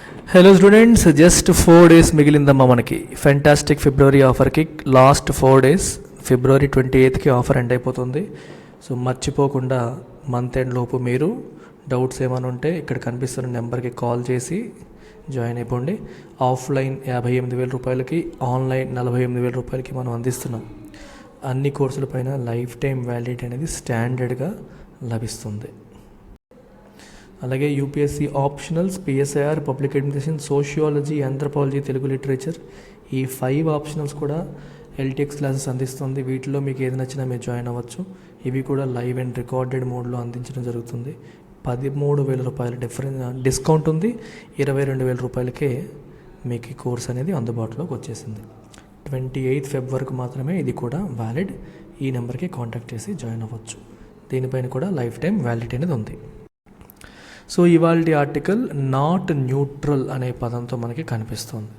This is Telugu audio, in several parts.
హలో స్టూడెంట్స్, జస్ట్ 4 days మిగిలిందమ్మా మనకి ఫెంటాస్టిక్ ఫిబ్రవరి ఆఫర్కి. లాస్ట్ 4 days, ఫిబ్రవరి 28కి ఆఫర్ ఎండ్ అయిపోతుంది. సో మర్చిపోకుండా మంత్ ఎండ్ లోపు మీరు డౌట్స్ ఏమైనా ఉంటే ఇక్కడ కనిపిస్తున్న నెంబర్కి కాల్ చేసి జాయిన్ అయిపోండి. ఆఫ్లైన్ 58,000 రూపాయలకి, ఆన్లైన్ 48,000 రూపాయలకి మనం అందిస్తున్నాం. అన్ని కోర్సులపైన లైఫ్ టైం వ్యాలిడిటీ అనేది స్టాండర్డ్గా లభిస్తుంది. అలాగే UPSC optionals, PSIR, public administration, sociology, anthropology, Telugu literature, ఈ 5 ఆప్షనల్స్ కూడా ఎల్టీఎక్స్ క్లాసెస్ అందిస్తుంది. వీటిలో మీకు ఏది నచ్చినా మీరు జాయిన్ అవ్వచ్చు. ఇవి కూడా లైవ్ అండ్ రికార్డెడ్ మోడ్లో అందించడం జరుగుతుంది. 13,000 రూపాయల డిస్కౌంట్ ఉంది. 22,000 రూపాయలకే మీకు ఈ కోర్స్ అనేది అందుబాటులోకి వచ్చేసింది. 28 ఫెబ్రవరి వరకు మాత్రమే ఇది కూడా వ్యాలిడ్. ఈ నెంబర్కి కాంటాక్ట్ చేసి జాయిన్ అవ్వచ్చు. దీనిపైన కూడా లైఫ్ టైం వ్యాలిడిటీ అనేది ఉంది. సో ఇవాళ ఆర్టికల్ నాట్ న్యూట్రల్ అనే పదంతో మనకి కనిపిస్తుంది.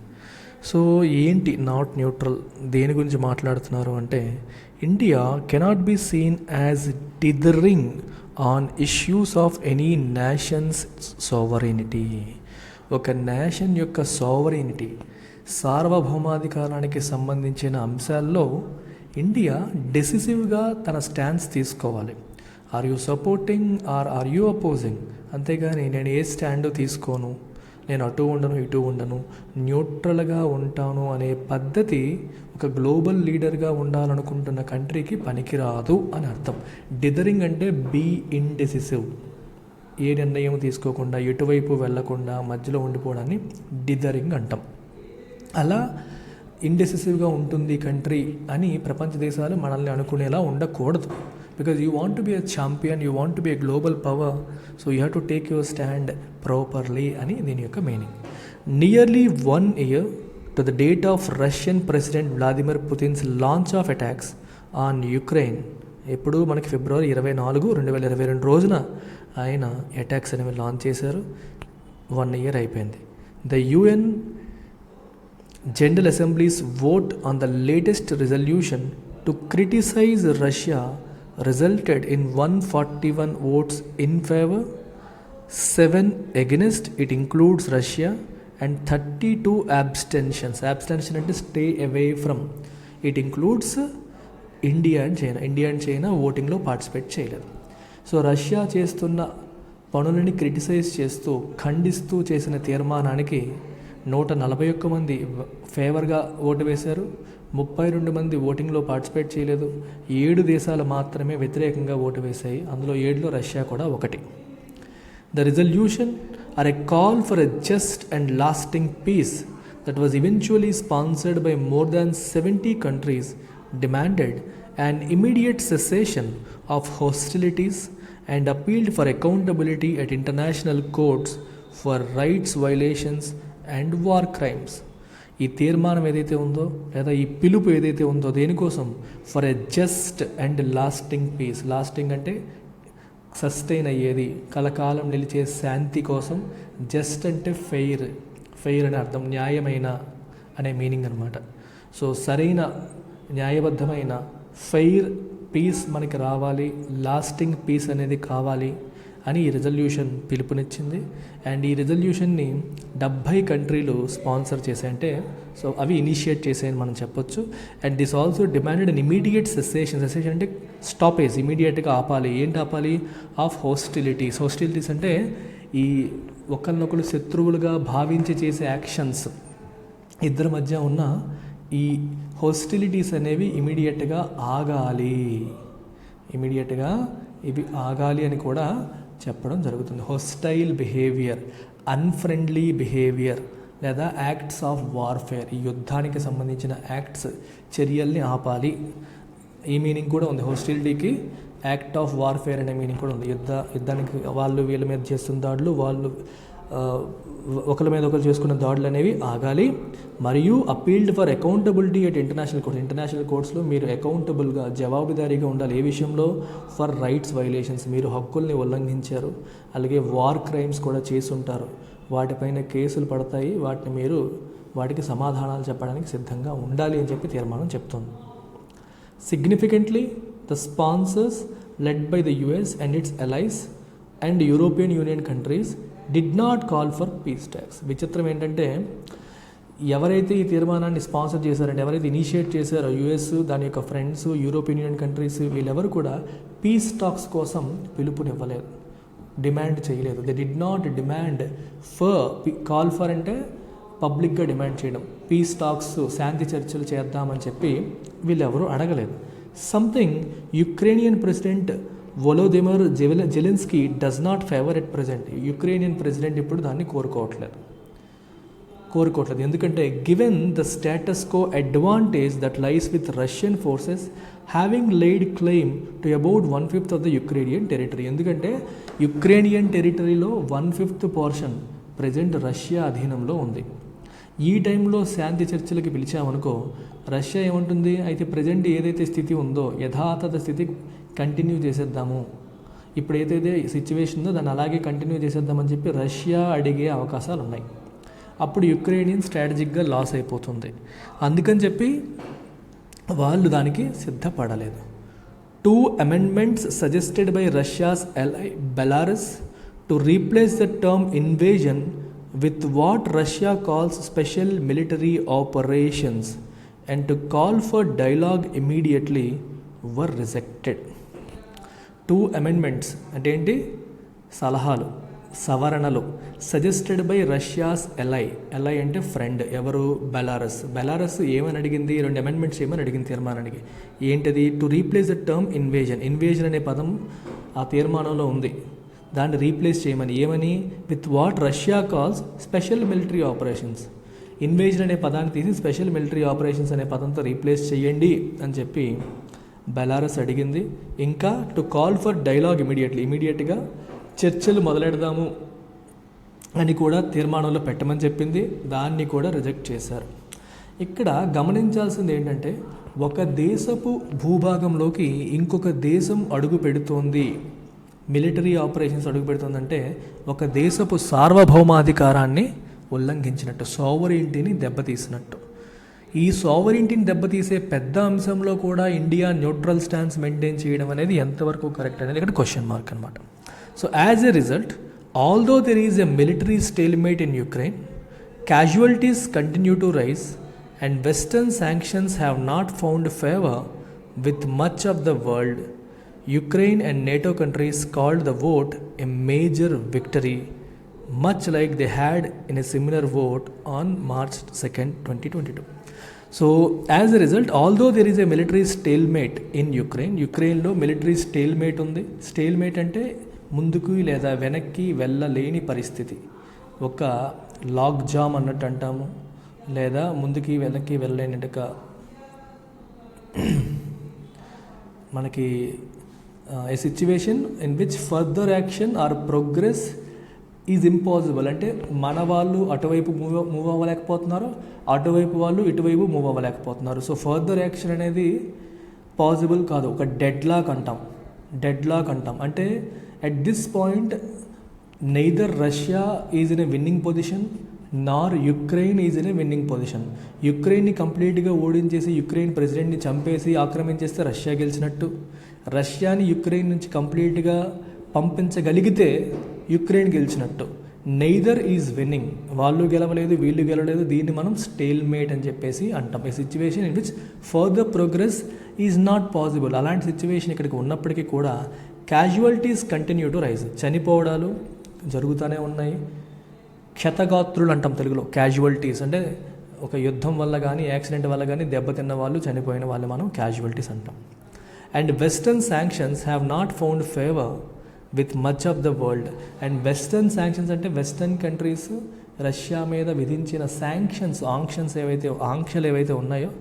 సో ఏంటి నాట్ న్యూట్రల్, దేని గురించి మాట్లాడుతున్నారు అంటే, India cannot be seen as dithering on issues of any nation's sovereignty. ఒక నేషన్ యొక్క సోవరెనిటీ, సార్వభౌమాధికారానికి సంబంధించిన అంశాల్లో ఇండియా డెసిసివ్గా తన స్టాండ్స్ తీసుకోవాలి. Are you supporting are you opposing? అంతేగాని నేను ఏ స్టాండ్ తీసుకోను, నేను అటు ఉండను ఇటు ఉండను, న్యూట్రల్గా ఉంటాను అనే పద్ధతి ఒక గ్లోబల్ లీడర్గా ఉండాలనుకుంటున్న కంట్రీకి పనికిరాదు అని అర్థం. డిథరింగ్ అంటే బీ ఇండెసిసివ్, ఏ నిర్ణయం తీసుకోకుండా ఎటువైపు వెళ్లకుండా మధ్యలో ఉండిపోవడాన్ని డిథరింగ్ అంటాం. అలా ఇండెసిసివ్గా ఉంటుంది కంట్రీ అని ప్రపంచ దేశాలు మనల్ని అనుకునేలా ఉండకూడదు. Because you want to be a champion, you want to be a global power, so you have to take your stand properly అని దీని యొక్క meaning. Nearly 1 year to the date of Russian president Vladimir Putin's launch of attacks on Ukraine. ఎప్పుడు మనకి ఫిబ్రవరి 24, 2022 రోజున ఆయన అటాక్స్ అనేవి లాంచ్ చేశారు. 1 year అయిపోయింది. The UN General Assembly's vote on the latest resolution to criticize Russia resulted in 141 votes in favor, 7 against, it includes Russia, and 32 abstentions. Abstention అంటే stay away from. It includes India and China. India and China ఓటింగ్లో పార్టిసిపేట్ చేయలేదు. సో రష్యా చేస్తున్న పనులని క్రిటిసైజ్ చేస్తూ, ఖండిస్తూ చేసిన తీర్మానానికి 141 మంది ఫేవర్గా ఓటు వేశారు, 32 మంది ఓటింగ్లో పార్టిసిపేట్ చేయలేదు, 7 దేశాలు మాత్రమే వ్యతిరేకంగా ఓటు వేశాయి. అందులో 7లో రష్యా కూడా ఒకటి. The resolution are a call for a just and lasting peace that was eventually sponsored by more than 70 countries demanded an immediate cessation of hostilities and appealed for accountability at international courts for rights violations and war crimes. ఈ తీర్మానం ఏదైతే ఉందో, లేదా ఈ పిలుపు ఏదైతే ఉందో, దేనికోసం? For a just and lasting piece. Lasting అంటే సస్టైన్ అయ్యేది, కలకాలం నిలిచే శాంతి కోసం. జస్ట్ అంటే ఫెయిర్, ఫెయిర్ అనే అర్థం, న్యాయమైన అనే మీనింగ్ అనమాట. సో సరైన, న్యాయబద్ధమైన ఫెయిర్ పీస్ మనకి రావాలి, లాస్టింగ్ పీస్ అనేది కావాలి అని ఈ రిజల్యూషన్ పిలుపునిచ్చింది. అండ్ ఈ రిజల్యూషన్ని 70 కంట్రీలు స్పాన్సర్ చేశాయంటే, సో అవి ఇనిషియేట్ చేసాయని మనం చెప్పొచ్చు. And this also demanded an immediate cessation. Cessation అంటే స్టాపేజ్, ఇమీడియట్గా ఆపాలి. ఏంటి ఆపాలి? ఆఫ్ హోస్టిలిటీస్. హోస్టిలిటీస్ అంటే ఈ ఒకరినొకరు శత్రువులుగా భావించి చేసే యాక్షన్స్, ఇద్దరి మధ్య ఉన్న ఈ హోస్టిలిటీస్ అనేవి ఇమీడియట్గా ఆగాలి. ఇమీడియట్గా ఇవి ఆగాలి అని కూడా చెప్పడం జరుగుతుంది. హోస్టైల్ బిహేవియర్, అన్ఫ్రెండ్లీ బిహేవియర్ లేదా యాక్ట్స్ ఆఫ్ వార్ఫేర్, ఈ యుద్ధానికి సంబంధించిన యాక్ట్స్, చర్యల్ని ఆపాలి. ఈ మీనింగ్ కూడా ఉంది. హోస్టిలిటీకి యాక్ట్ ఆఫ్ వార్ఫేర్ అనే మీనింగ్ కూడా ఉంది. యుద్ధానికి వాళ్ళు వీళ్ళ మీద చేస్తున్న దాడులు, వాళ్ళు ఒకరి మీద ఒకరు చేసుకున్న దాడులు అనేవి ఆగాలి. మరియు appealed for accountability at international courts. International కోర్ట్స్లో మీరు అకౌంటబుల్గా, జవాబుదారీగా ఉండాలి. ఏ విషయంలో? ఫర్ రైట్స్ వైలేషన్స్, మీరు హక్కుల్ని ఉల్లంఘించారు, అలాగే వార్ క్రైమ్స్ కూడా చేసి ఉంటారు, వాటిపైన కేసులు పడతాయి, వాటికి సమాధానాలు చెప్పడానికి సిద్ధంగా ఉండాలి అని చెప్పి తీర్మానం చెప్తుంది. Significantly the sponsors led by the US and its allies and European Union countries did not call for piece talks. విచిత్రం ఏంటంటే ఎవరైతే ఈ తీర్మానాన్ని స్పాన్సర్ చేశారంటే, ఎవరైతే ఇనిషియేట్ చేశారో యుఎస్, దాని యొక్క ఫ్రెండ్స్, యూరోపియన్ యూనియన్ కంట్రీస్, వీళ్ళెవరు కూడా పీస్ టాక్స్ కోసం పిలుపునివ్వలేదు, డిమాండ్ చేయలేదు. They did not demand for, call for అంటే పబ్లిక్గా డిమాండ్ చేయడం, పీస్ టాక్స్ శాంతి చర్చలు చేద్దామని చెప్పి వీళ్ళెవరూ అడగలేదు. Something Ukrainian president Volodymyr Zelensky does not favour at present. Ukrainian president ఇప్పుడు దాన్ని కోరుకోవట్లేదు. ఎందుకంటే given the status quo advantage that lies with Russian forces having laid claim to about 1/5 of the Ukrainian territory. ఎందుకంటే యుక్రేనియన్ టెరిటరీలో 1/5 పోర్షన్ ప్రజెంట్ రష్యా అధీనంలో ఉంది. ఈ టైంలో శాంతి చర్చలకి పిలిచామనుకో, రష్యా ఏమంటుంది, అయితే ప్రజెంట్ ఏదైతే స్థితి ఉందో యథాతథ స్థితి కంటిన్యూ చేసేద్దాము, ఇప్పుడు ఏదైతే సిచ్యువేషన్ ఉందో దాన్ని అలాగే కంటిన్యూ చేసేద్దామని చెప్పి రష్యా అడిగే అవకాశాలు ఉన్నాయి. అప్పుడు యుక్రెయినియన్ స్ట్రాటజిక్గా లాస్ అయిపోతుంది. అందుకని చెప్పి వాళ్ళు దానికి సిద్ధపడలేదు. 2 amendments suggested by Russia's ally Belarus to replace the term invasion with what Russia calls special military operations and to call for dialogue immediately were rejected. 2 amendments అంటే ఏంటి, సలహాలు, సవరణలు సజెస్టెడ్ బై రష్యాస్ ally అంటే ఫ్రెండ్, ఎవరు, బెలారస్ ఏమని అడిగింది, 2 అమెండ్మెంట్స్ ఏమని అడిగింది తీర్మానానికి. ఏంటది, to replace the term invasion అనే పదం ఆ తీర్మానంలో ఉంది, దాన్ని రీప్లేస్ చేయమని. ఏమని, with what Russia calls special military operations. Invasion అనే పదాన్ని తీసి స్పెషల్ మిలిటరీ ఆపరేషన్స్ అనే పదంతో రీప్లేస్ చేయండి అని చెప్పి బెలారస్ అడిగింది. ఇంకా టు కాల్ ఫర్ డైలాగ్ ఇమీడియట్గా చర్చలు మొదలెడదాము అని కూడా తీర్మానంలో పెట్టమని చెప్పింది. దాన్ని కూడా రిజెక్ట్ చేశారు. ఇక్కడ గమనించాల్సింది ఏంటంటే, ఒక దేశపు భూభాగంలోకి ఇంకొక దేశం అడుగు పెడుతోంది, మిలిటరీ ఆపరేషన్స్ అడుగు పెడుతుందంటే ఒక దేశపు సార్వభౌమాధికారాన్ని ఉల్లంఘించినట్టు, సావరెయింటీని దెబ్బతీసినట్టు. ఈ సావరెయింటీని దెబ్బతీసే పెద్ద అంశంలో కూడా ఇండియా న్యూట్రల్ స్టాన్స్ మెయింటైన్ చేయడం అనేది ఎంతవరకు కరెక్ట్ అనేది ఇక్కడ క్వశ్చన్ మార్క్ అనమాట. So as a result, although there is a military stalemate in Ukraine, casualties continue to rise and Western sanctions have not found favor with much of the world. Ukraine and NATO countries called the vote a major victory, much like they had in a similar vote on March 2nd, 2022. So as a result, although there is a military stalemate in Ukraineలో military stalemate ఉంది. స్టేల్మేట్ అంటే ముందుకు లేదా వెనక్కి వెళ్ళలేని పరిస్థితి, ఒక లాక్ జామ్ అన్నట్టు అంటాము, లేదా ముందుకి వెనక్కి వెళ్ళలేనట్టుగా మనకి a situation in which further action or progress is impossible. అంటే మన వాళ్ళు అటువైపు మూవ్ అవ్వలేకపోతున్నారు, అటువైపు వాళ్ళు ఇటువైపు మూవ్ అవ్వలేకపోతున్నారు. సో ఫర్దర్ యాక్షన్ అనేది పాసిబుల్ కాదు, ఒక డెడ్ లాక్ అంటాం. అంటే at this point neither Russia is in a winning position nor Ukraine is in a winning position. యుక్రెయిన్ని కంప్లీట్గా ఓడించేసి యుక్రెయిన్ ప్రెసిడెంట్ని చంపేసి ఆక్రమించేస్తే రష్యా గెలిచినట్టు, రష్యాని యుక్రెయిన్ నుంచి కంప్లీట్గా పంపించగలిగితే యుక్రెయిన్ గెలిచినట్టు. నెయిదర్ ఈజ్ విన్నింగ్, వాళ్ళు గెలవలేదు వీళ్ళు గెలవలేదు, దీన్ని మనం స్టేల్మేట్ అని చెప్పేసి అంటాం. A situation in which further progress is not possible. అలాంటి సిచ్యువేషన్ ఇక్కడికి ఉన్నప్పటికీ కూడా క్యాజువాలిటీస్ కంటిన్యూ టు రైజ్, చనిపోవడాలు జరుగుతూనే ఉన్నాయి. క్షతగాత్రులు అంటాం తెలుగులో. క్యాజువాలిటీస్ అంటే ఒక యుద్ధం వల్ల కానీ యాక్సిడెంట్ వల్ల కానీ దెబ్బతిన్న వాళ్ళు, చనిపోయిన వాళ్ళు మనం క్యాజువాలిటీస్ అంటాం. And western sanctions have not found favour with much of the world. And western sanctions అంటే వెస్టర్న్ కంట్రీస్ రష్యా మీద విధించిన ఆంక్షలు ఏవైతే ఉన్నాయో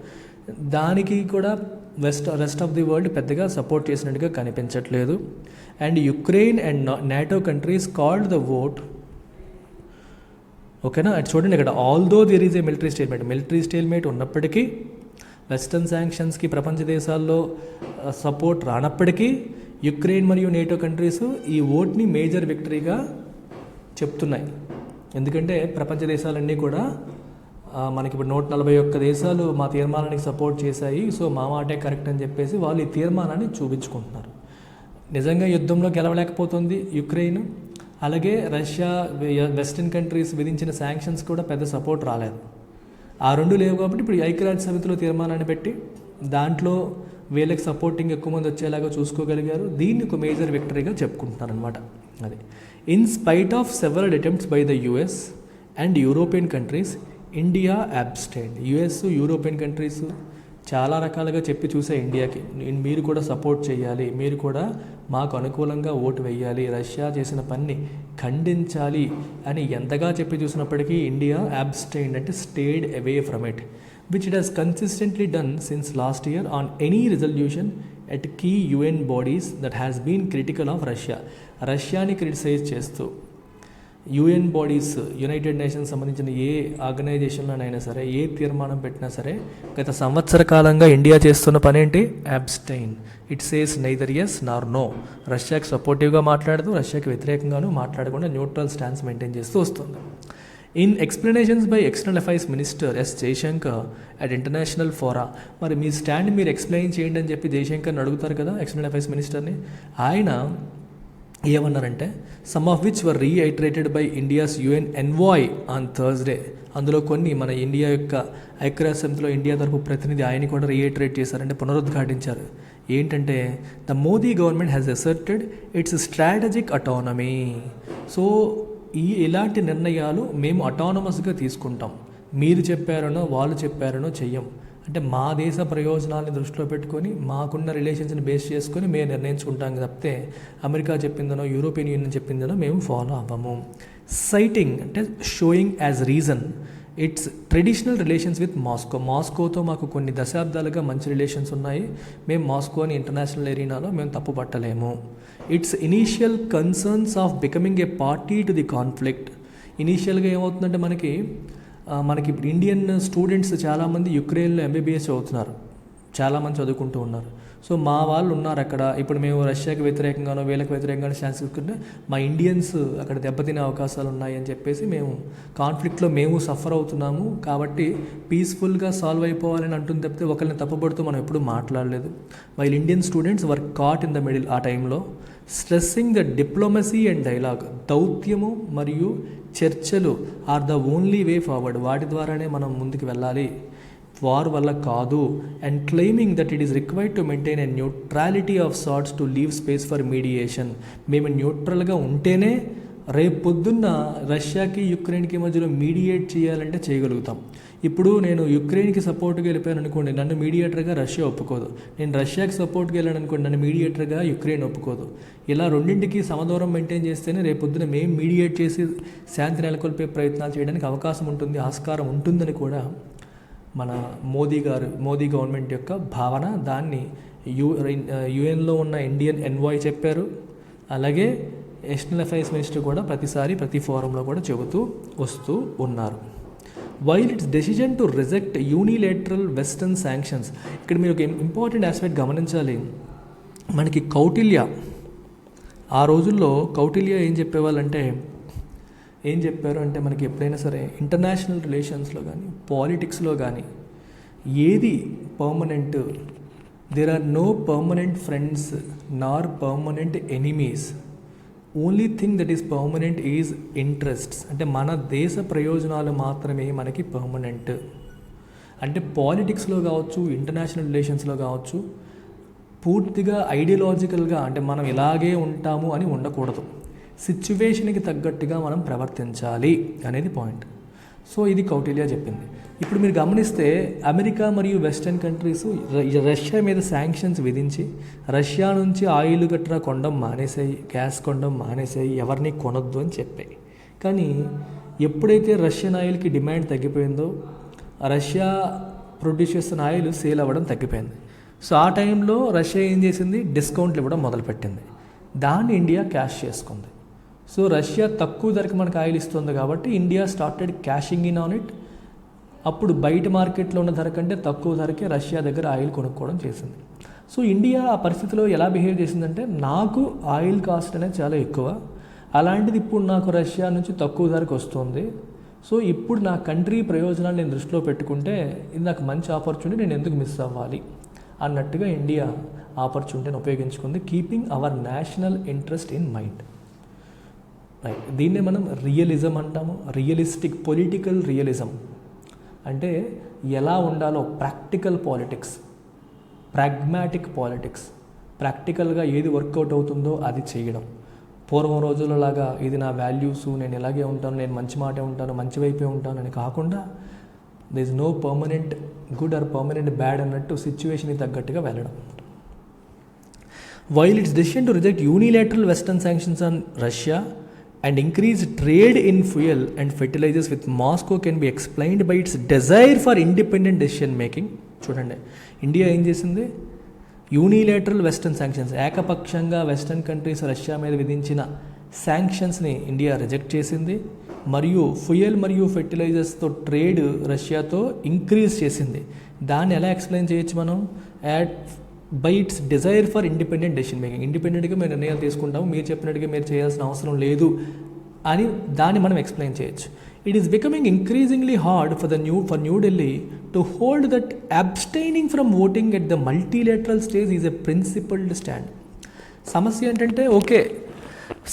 దానికి కూడా రెస్ట్ ఆఫ్ ది వరల్డ్ పెద్దగా సపోర్ట్ చేసినట్టుగా కనిపించట్లేదు. And Ukraine and NATO countries called the vote. ఓకేనా, అది చూడండి ఇక్కడ, although there is a military stalemate ఉన్నప్పటికీ, వెస్టర్న్ శాంక్షన్స్కి ప్రపంచ దేశాల్లో సపోర్ట్ రానప్పటికీ యుక్రెయిన్ మరియు నేటో కంట్రీస్ ఈ ఓట్ని మేజర్ విక్టరీగా చెప్తున్నాయి. ఎందుకంటే ప్రపంచ దేశాలన్నీ కూడా మనకి ఇప్పుడు 141 దేశాలు మా తీర్మానానికి సపోర్ట్ చేశాయి, సో మా మాటే కరెక్ట్ అని చెప్పేసి వాళ్ళు ఈ తీర్మానాన్ని చూపించుకుంటున్నారు. నిజంగా యుద్ధంలో గెలవలేకపోతుంది యుక్రెయిన్, అలాగే రష్యా వెస్టర్న్ కంట్రీస్ విధించిన శాంక్షన్స్ కూడా పెద్ద సపోర్ట్ రాలేదు. ఆ రెండు లేవు కాబట్టి ఇప్పుడు ఐక్యరాజ్య సమితిలో తీర్మానాన్ని పెట్టి దాంట్లో వీళ్ళకి సపోర్టింగ్ ఎక్కువ మంది వచ్చేలాగా చూసుకోగలిగారు. దీన్ని ఒక మేజర్ విక్టరీగా చెప్పుకుంటున్నారనమాట. అది in spite of several attempts by the US and European countries, India abstain. US, European countries చాలా రకాలుగా చెప్పి చూసే ఇండియాకి, మీరు కూడా సపోర్ట్ చేయాలి, మీరు కూడా మాకు అనుకూలంగా ఓటు వేయాలి, రష్యా చేసిన పని ఖండించాలి అని ఎంతగా చెప్పి చూసినప్పటికీ ఇండియా అబ్స్టైన్ అంటే stayed away from it, which it has consistently done since last year on any resolution at key UN bodies that has been critical of Russia. రష్యాని క్రిటిసైజ్ చేస్తూ యుఎన్ బాడీస్, యునైటెడ్ నేషన్స్ సంబంధించిన ఏ ఆర్గనైజేషన్లోనైనా సరే, ఏ తీర్మానం పెట్టినా సరే గత సంవత్సర కాలంగా ఇండియా చేస్తున్న పని ఏంటి? Abstain. It says neither yes nor no. రష్యాకి సపోర్టివ్గా మాట్లాడుతూ రష్యాకి వ్యతిరేకంగానూ మాట్లాడకుండా న్యూట్రల్ స్టాన్స్ మెయింటైన్ చేస్తూ వస్తుంది. In explanations by external affairs minister S Jaishankar at international fora, మరి మీ స్టాండ్ మీరు ఎక్స్ప్లెయిన్ చేయండి అని చెప్పి జయశంకర్ని అడుగుతారు కదా ఎక్స్టర్నల్ అఫైర్స్ మినిస్టర్ని. ఆయన ఏమన్నారంటే some of which were reiterated by India's UN envoy on Thursday. అందులో కొన్ని మన ఇండియా యొక్క ఐక్యరాజ్య సమితిలో ఇండియా తరపు ప్రతినిధి ఆయన కూడా రీఐటరేట్ చేశారంటే పునరుద్ఘాటించారు. ఏంటంటే the Modi government has asserted it's strategic autonomy. So ఇలాంటి నిర్ణయాలు మేము అటానమస్గా తీసుకుంటాం, మీరు చెప్పారనో వాళ్ళు చెప్పారనో చెయ్యం. అంటే మా దేశ ప్రయోజనాలను దృష్టిలో పెట్టుకొని మాకున్న రిలేషన్స్ని బేస్ చేసుకొని మేము నిర్ణయించుకుంటాం తప్పితే అమెరికా చెప్పిందనో యూరోపియన్ యూనియన్ చెప్పిందనో మేము ఫాలో అవ్వము. సైటింగ్ అంటే showing as reason its traditional relations with Moscow. మాస్కోతో మాకు కొన్ని దశాబ్దాలుగా మంచి రిలేషన్స్ ఉన్నాయి, మేము మాస్కోని ఇంటర్నేషనల్ ఎరీనాలో మేము తప్పు పట్టలేము. Its initial concerns of becoming a party to the conflict. ఇనీషియల్గా ఏమవుతుందంటే మనకి ఇప్పుడు ఇండియన్ స్టూడెంట్స్ చాలామంది యుక్రెయిన్లో ఎంబీబీఎస్ చదువుతున్నారు, చాలామంది చదువుకుంటూ ఉన్నారు. సో మా వాళ్ళు ఉన్నారు అక్కడ. ఇప్పుడు మేము రష్యాకి వ్యతిరేకంగానో వీళ్ళకి వ్యతిరేకంగానో ఛాన్స్ తీసుకుంటే మా ఇండియన్స్ అక్కడ దెబ్బతినే అవకాశాలు ఉన్నాయి అని చెప్పేసి మేము కాన్ఫ్లిక్ట్లో మేము సఫర్ అవుతున్నాము, కాబట్టి పీస్ఫుల్గా సాల్వ్ అయిపోవాలని అంటుంది తప్పితే ఒకరిని తప్పుపడుతూ మనం ఎప్పుడూ మాట్లాడలేదు. While Indian students were caught in the middle ఆ టైంలో, stressing the diplomacy and dialogue. దౌత్యము మరియు చర్చలు are the only way forward, వాటి ద్వారానే మనం ముందుకు వెళ్ళాలి, వార్ వల్ల కాదు. And claiming that it is required to maintain a neutrality of sorts to leave space for mediation. మేము న్యూట్రల్గా ఉంటేనే రేపు పొద్దున్న రష్యాకి యుక్రెయిన్కి మధ్యలో మీడియేట్ చేయాలంటే చేయగలుగుతాం. ఇప్పుడు నేను యుక్రెయిన్కి సపోర్ట్గా వెళ్ళిపోయాను అనుకోండి, నన్ను మీడియేటర్గా రష్యా ఒప్పుకోదు. నేను రష్యాకి సపోర్ట్గా వెళ్ళాను అనుకోండి, నన్ను మీడియేటర్గా యుక్రెయిన్ ఒప్పుకోదు. ఇలా రెండింటికి సమదూరం మెయింటైన్ చేస్తేనే రేపు పొద్దున మేము మీడియేట్ చేసి శాంతి నెలకొల్పే ప్రయత్నాలు చేయడానికి అవకాశం ఉంటుంది, ఆస్కారం ఉంటుందని కూడా మన మోదీ గవర్నమెంట్ యొక్క భావన. దాన్ని యుఎన్లో ఉన్న ఇండియన్ ఎన్వాయ్ చెప్పారు. అలాగే ఎక్స్టర్నల్ అఫైర్స్ మినిస్టర్ కూడా ప్రతి ఫోరంలో కూడా చెబుతూ వస్తూ ఉన్నారు. While it's decision to reject unilateral western sanctions. ఇక్కడ మీరు ఒక ఇంపార్టెంట్ ఆస్పెక్ట్ గమనించాలి. మనకి కౌటిల్య, ఆ రోజుల్లో కౌటిల్య ఏం చెప్పారు అంటే మనకి ఎప్పుడైనా సరే ఇంటర్నేషనల్ రిలేషన్స్లో కానీ పాలిటిక్స్లో కానీ ఏది permanent, there are no permanent friends nor permanent enemies, only thing that is permanent is interests. అంటే మన దేశ ప్రయోజనాలు మాత్రమే మనకి పర్మనెంట్. అంటే పాలిటిక్స్లో కావచ్చు, ఇంటర్నేషనల్ రిలేషన్స్లో కావచ్చు, పూర్తిగా ఐడియాలజికల్గా అంటే మనం ఇలాగే ఉంటాము అని ఉండకూడదు. సిచ్యువేషన్కి తగ్గట్టుగా మనం ప్రవర్తించాలి అనేది పాయింట్. సో ఇది కౌటిల్య చెప్పింది. ఇప్పుడు మీరు గమనిస్తే అమెరికా మరియు వెస్టర్న్ కంట్రీస్ రష్యా మీద శాంక్షన్స్ విధించి రష్యా నుంచి ఆయిల్ గట్రా కొనడం మానేసాయి, గ్యాస్ కొనడం మానేసాయి, ఎవరిని కొనొద్దు అని చెప్పాయి. కానీ ఎప్పుడైతే రష్యన్ ఆయిల్కి డిమాండ్ తగ్గిపోయిందో రష్యా ప్రొడ్యూస్ చేస్తున్న ఆయిల్ సేల్ అవ్వడం తగ్గిపోయింది. సో ఆ టైంలో రష్యా ఏం చేసింది, డిస్కౌంట్లు ఇవ్వడం మొదలుపెట్టింది. దాన్ని ఇండియా క్యాష్ చేసుకుంది. సో రష్యా తక్కువ ధరకు మనకు ఆయిల్ ఇస్తుంది కాబట్టి India started cashing in on it. అప్పుడు బయట మార్కెట్లో ఉన్న ధర కంటే తక్కువ ధరకే రష్యా దగ్గర ఆయిల్ కొనుక్కోవడం చేసింది. సో ఇండియా ఆ పరిస్థితిలో ఎలా బిహేవ్ చేసిందంటే, నాకు ఆయిల్ కాస్ట్ అనేది చాలా ఎక్కువ, అలాంటిది ఇప్పుడు నాకు రష్యా నుంచి తక్కువ ధరకు వస్తుంది. సో ఇప్పుడు నా కంట్రీ ప్రయోజనాలు నేను దృష్టిలో పెట్టుకుంటే ఇది నాకు మంచి ఆపర్చునిటీ, నేను ఎందుకు మిస్ అవ్వాలి అన్నట్టుగా ఇండియా ఆపర్చునిటీని ఉపయోగించుకుంది, keeping our national interest in mind. Right, దీన్నే మనం రియలిజం అంటాము. రియలిస్టిక్ పొలిటికల్ రియలిజం అంటే ఎలా ఉండాలో ప్రాక్టికల్ పాలిటిక్స్, ప్రాగ్మాటిక్ పాలిటిక్స్, ప్రాక్టికల్గా ఏది వర్కౌట్ అవుతుందో అది చేయడం. పూర్వం రోజులలాగా ఇది నా వాల్యూస్, నేను ఇలాగే ఉంటాను, నేను మంచి మాటే ఉంటాను, మంచి వైపే ఉంటాను అని కాకుండా there is no permanent good or permanent bad అన్నట్టు సిచ్యువేషన్కి తగ్గట్టుగా వెళ్ళడం. While its decision to reject unilateral western sanctions on Russia and increase trade in fuel and fertilizers with Moscow can be explained by its desire for independent decision making. చూడండి, ఇండియా ఏం చేసింది? యూనిలాటరల్ వెస్టర్న్ శాంక్షన్స్, ఏకపక్షంగా వెస్టర్న్ కంట్రీస్ రష్యా మీద విధించిన శాంక్షన్స్ని ఇండియా రిజెక్ట్ చేసింది. మరియు ఫ్యూయల్ మరియు ఫెర్టిలైజర్స్తో ట్రేడ్ రష్యాతో ఇంక్రీజ్ చేసింది. దాన్ని ఎలా ఎక్స్ప్లెయిన్ చేయొచ్చు మనం? By it's desire for independent decision making. ఇండిపెండెంట్గా మేము నిర్ణయాలు తీసుకుంటాము, మీరు చెప్పినట్టుగా మీరు చేయాల్సిన అవసరం లేదు అని దాన్ని మనం ఎక్స్ప్లెయిన్ చేయొచ్చు. It is becoming increasingly hard for new Delhi to hold that abstaining from voting at the multilateral stage is a principled stand. సమస్య ఏంటంటే, ఓకే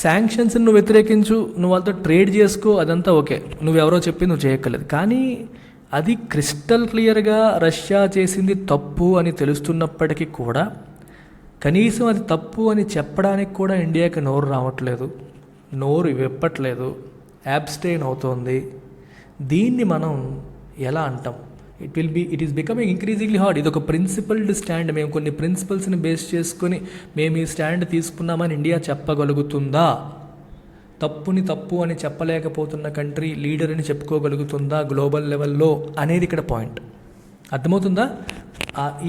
శాంక్షన్స్ నువ్వు వ్యతిరేకించు, నువ్వు వాళ్ళతో ట్రేడ్ చేసుకో, అదంతా ఓకే, నువ్వెవరో చెప్పి నువ్వు చేయక్కర్లేదు. కానీ అది క్రిస్టల్ క్లియర్గా రష్యా చేసింది తప్పు అని తెలుస్తున్నప్పటికీ కూడా కనీసం అది తప్పు అని చెప్పడానికి కూడా ఇండియాకి నోరు రావట్లేదు, నోరు విప్పట్లేదు, అబ్స్టైన్ అవుతోంది. దీన్ని మనం ఎలా అంటాం? It is becoming increasingly hard. ఇది ఒక ప్రిన్సిపల్డ్ స్టాండ్. మేము కొన్ని ప్రిన్సిపల్స్ని బేస్ చేసుకొని మేము ఈ స్టాండ్ తీసుకున్నామని ఇండియా చెప్పగలుగుతుందా? తప్పుని తప్పు అని చెప్పలేకపోతున్న కంట్రీ లీడర్ అని చెప్పుకోగలుగుతుందా గ్లోబల్ లెవెల్లో అనేది ఇక్కడ పాయింట్. అర్థమవుతుందా?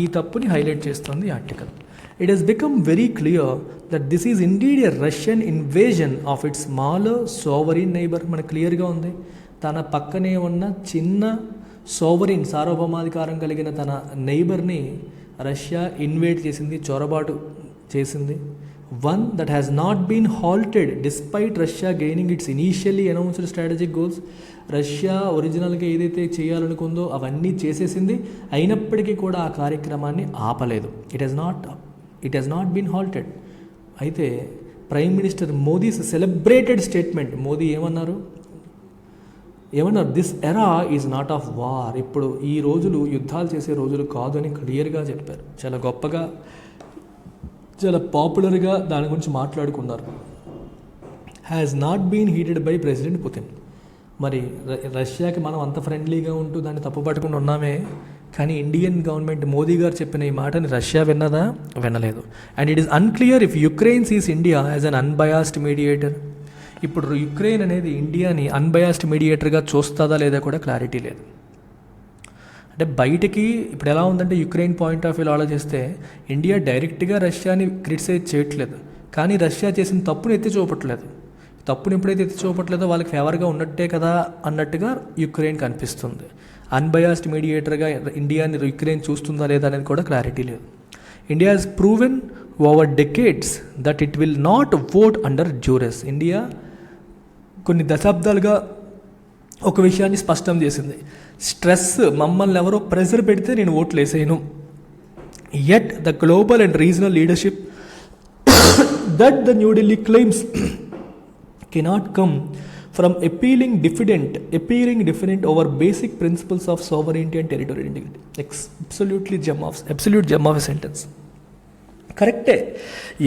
ఈ తప్పుని హైలైట్ చేస్తుంది ఈ article. It has become very clear that this is indeed a Russian invasion of it's smaller sovereign neighbour. మనకు క్లియర్గా ఉంది, తన పక్కనే ఉన్న చిన్న సోవరీన్ సార్వభౌమాధికారం కలిగిన తన నైబర్ని రష్యా ఇన్వేట్ చేసింది, చొరబాటు చేసింది. One that has not been halted despite Russia gaining its initially announced strategic goals. Russia ఒరిజినల్గా ఏదైతే చేయాలనుకుందో అవన్నీ చేసేసింది, అయినప్పటికీ కూడా ఆ కార్యక్రమాన్ని ఆపలేదు. It has not been halted. అయితే prime minister Modi's celebrated statement, Modi ఏమన్నారు? దిస్ ఎరా ఈజ్ నాట్ ఆఫ్ వార్. ఇప్పుడు ఈ రోజులు యుద్ధాలు చేసే రోజులు కాదు అని క్లియర్గా చెప్పారు. చాలా గొప్పగా, చాలా పాపులర్గా దాని గురించి మాట్లాడుకున్నారు. Has not been heeded by President Putin. మరి రష్యాకి మనం అంత ఫ్రెండ్లీగా ఉంటూ దాన్ని తప్పుపట్టకుండా ఉన్నామే, కానీ ఇండియన్ గవర్నమెంట్ మోదీ గారు చెప్పిన ఈ మాటని రష్యా విన్నదా? వినలేదు. And it is unclear if Ukraine sees India as an unbiased mediator. ఇప్పుడు యుక్రెయిన్ అనేది ఇండియాని అన్బయాస్డ్ మీడియేటర్గా చూస్తుందా లేదా కూడా క్లారిటీ లేదు. అంటే బయటికి ఇప్పుడు ఎలా ఉందంటే, యుక్రెయిన్ పాయింట్ ఆఫ్ వ్యూలో ఆలోచిస్తే ఇండియా డైరెక్ట్గా రష్యాని క్రిటిసైజ్ చేయట్లేదు, కానీ రష్యా చేసిన తప్పుని ఎత్తి చూపట్లేదు. తప్పుని ఎప్పుడైతే ఎత్తి చూపట్లేదో వాళ్ళకి ఫేవర్గా ఉన్నట్టే కదా అన్నట్టుగా యుక్రెయిన్ కనిపిస్తుంది. అన్బయాస్డ్ మీడియేటర్గా ఇండియాని యుక్రెయిన్ చూస్తుందా లేదా అనేది కూడా క్లారిటీ లేదు. India has proven over decades that it will not vote under duress. India కొన్ని దశాబ్దాలుగా ఒక విషయాన్ని స్పష్టం చేసింది, స్ట్రెస్ మమ్మల్ని ఎవరో ప్రెజర్ పెడితే నేను ఓట్లు వేసేయను. Yet the global and regional leadership that the New Delhi claims cannot come from appearing different over basic principles of sovereignty and territorial integrity. Absolute gem of a sentence. కరెక్టే,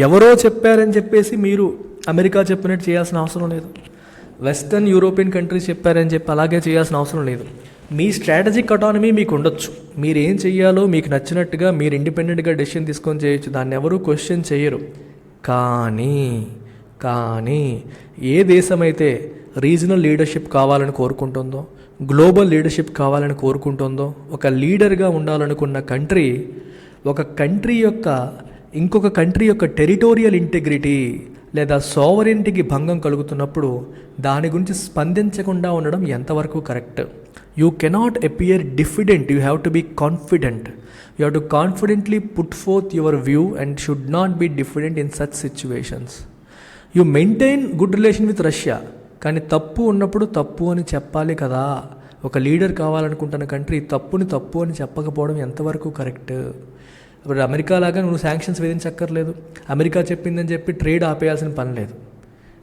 ఎవరో చెప్పారని చెప్పేసి మీరు అమెరికా చెప్పినట్టు చేయాల్సిన అవసరం లేదు, వెస్టర్న్ యూరోపియన్ కంట్రీస్ చెప్పారని చెప్పి అలాగే చేయాల్సిన అవసరం లేదు. మీ స్ట్రాటజిక్ అటానమీ మీకు ఉండొచ్చు, మీరు ఏం చెయ్యాలో మీకు నచ్చినట్టుగా మీరు ఇండిపెండెంట్గా డెసిషన్ తీసుకొని చేయొచ్చు, దాన్ని ఎవరూ క్వశ్చన్ చేయరు. కానీ ఏ దేశమైతే రీజనల్ లీడర్షిప్ కావాలని కోరుకుంటుందో, గ్లోబల్ లీడర్షిప్ కావాలని కోరుకుంటుందో, ఒక లీడర్గా ఉండాలనుకున్న కంట్రీ ఒక కంట్రీ యొక్క ఇంకొక కంట్రీ యొక్క టెరిటోరియల్ ఇంటెగ్రిటీ లేదా సోవరెంటీకి భంగం కలుగుతున్నప్పుడు దాని గురించి స్పందించకుండా ఉండడం ఎంతవరకు correct? You cannot appear diffident, you have to be confident. You have to confidently put forth your view and should not be diffident in such situations. You maintain good relation with Russia, కానీ తప్పు ఉన్నప్పుడు తప్పు అని చెప్పాలి కదా. ఒక లీడర్ కావాలనుకుంటున్న కంట్రీ తప్పుని తప్పు అని చెప్పకపోవడం ఎంతవరకు కరెక్ట్? ఇప్పుడు అమెరికా లాగా నువ్వు శాంక్షన్స్ విధించక్కర్లేదు, అమెరికా చెప్పిందని చెప్పి ట్రేడ్ ఆపేయాల్సిన పని లేదు.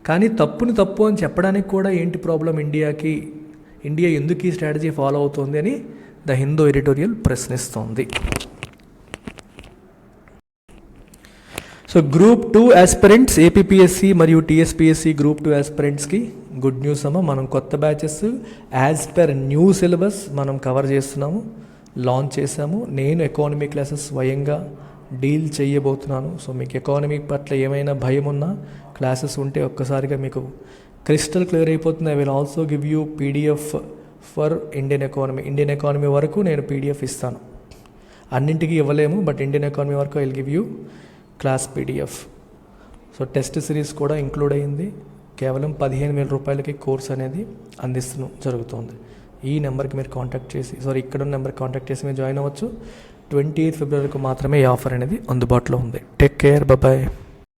కానీ తప్పుని తప్పు అని చెప్పడానికి కూడా ఏంటి ప్రాబ్లం ఇండియా ఎందుకు ఈ స్ట్రాటజీ ఫాలో అవుతుంది అని ద హిందూ ఎడిటోరియల్ ప్రశ్నిస్తోంది. సో గ్రూప్ 2 ఆస్పిరెంట్స్ ఏపీపీఎస్సి మరియు టీఎస్పీఎస్సి గ్రూప్ 2 ఆస్పిరెంట్స్కి గుడ్ న్యూస్ అమ్మ. మనం కొత్త batches as per new syllabus మనం కవర్ చేస్తున్నాము, లాంచ్ చేసాము. నేను ఎకానమీ క్లాసెస్ స్వయంగా డీల్ చేయబోతున్నాను. సో మీకు ఎకానమీ పట్ల ఏమైనా భయం ఉన్నా క్లాసెస్ ఉంటే ఒక్కసారిగా మీకు క్రిస్టల్ క్లియర్ అయిపోతుంది. I will also give you PDF for Indian economy వరకు నేను పీడిఎఫ్ ఇస్తాను. అన్నింటికి ఇవ్వలేము, బట్ ఇండియన్ ఎకానమీ వరకు I will give you class PDF. So test series కూడా ఇంక్లూడ్ అయ్యింది. కేవలం 15,000 రూపాయలకి కోర్స్ అనేది అందిస్తూ జరుగుతుంది. ఈ నెంబర్కి మీరు ఇక్కడ ఉన్న నెంబర్కి కాంటాక్ట్ చేసి మీరు జాయిన్ అవ్వచ్చు. 28 ఫిబ్రవరికి మాత్రమే ఈ ఆఫర్ అనేది అందుబాటులో ఉంది. Take care, bye.